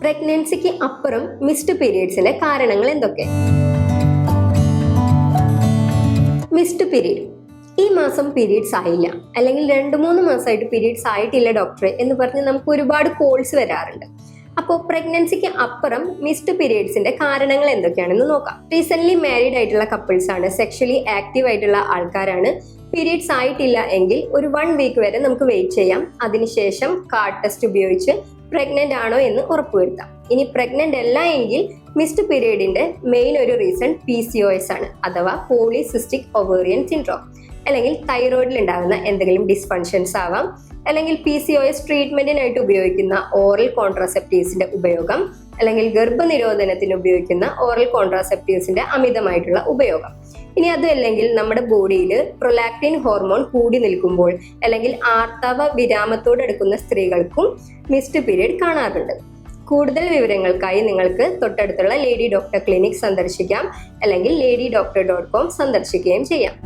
പ്രഗ്നൻസിക്ക് അപ്പുറം മിസ്ഡ് പീരീഡ്സിന്റെ കാരണങ്ങൾ എന്തൊക്കെ? Missed period. ഈ മാസം പീരീഡ്സ് ആയില്ല, അല്ലെങ്കിൽ 2-3 മാസമായിട്ട് പീരീഡ്സ് ആയിട്ടില്ല ഡോക്ടറെ എന്ന് പറഞ്ഞ് നമുക്ക് ഒരുപാട് കോൾസ് വരാറുണ്ട്. അപ്പോൾ പ്രഗ്നൻസിക്ക് അപ്പുറം മിസ്ഡ് പീരീഡ്സിന്റെ കാരണങ്ങൾ എന്തൊക്കെയാണെന്ന് നോക്കാം. റീസെന്റ് മാരീഡ് ആയിട്ടുള്ള കപ്പിൾസ് ആണ്, സെക്ഷലി ആക്റ്റീവ് ആയിട്ടുള്ള ആൾക്കാരാണ്. പീരീഡ്സ് ആയിട്ടില്ല എങ്കിൽ ഒരു 1 വീക്ക് വരെ നമുക്ക് വെയിറ്റ് ചെയ്യാം. അതിനുശേഷം കാർഡ് ടെസ്റ്റ് ഉപയോഗിച്ച് പ്രഗ്നന്റ് ആണോ എന്ന് ഉറപ്പുവരുത്താം. ഇനി പ്രഗ്നന്റ് അല്ല എങ്കിൽ മിസ്ഡ് പീരീഡിന്റെ മെയിൻ ഒരു റീസൺ PCOS ആണ്, അഥവാ പോളിസിസ്റ്റിക് ഒവേറിയൻ സിൻഡ്രോം. അല്ലെങ്കിൽ തൈറോയിഡിൽ ഉണ്ടാകുന്ന എന്തെങ്കിലും ഡിസ്ഫങ്ഷൻസ് ആവാം, അല്ലെങ്കിൽ PCOS ട്രീറ്റ്മെന്റിനായിട്ട് ഉപയോഗിക്കുന്ന ഓറൽ കോൺട്രാസെപ്റ്റീവ്സിന്റെ ഉപയോഗം, അല്ലെങ്കിൽ ഗർഭനിരോധനത്തിന് ഉപയോഗിക്കുന്ന ഓറൽ കോൺട്രാസെപ്റ്റീവ്സിന്റെ അമിതമായിട്ടുള്ള ഉപയോഗം. ഇനി അതല്ലെങ്കിൽ നമ്മുടെ ബോഡിയിൽ പ്രൊലാക്റ്റിൻ ഹോർമോൺ കൂടി നിൽക്കുമ്പോൾ, അല്ലെങ്കിൽ ആർത്തവ വിരാമത്തോടടുക്കുന്ന സ്ത്രീകൾക്കും മിസ്ഡ് പീരീഡ് കാണാറുണ്ട്. കൂടുതൽ വിവരങ്ങൾക്കായി നിങ്ങൾക്ക് തൊട്ടടുത്തുള്ള ലേഡി ഡോക്ടർ ക്ലിനിക് സന്ദർശിക്കാം, അല്ലെങ്കിൽ ladydoctor.com സന്ദർശിക്കുകയും ചെയ്യാം.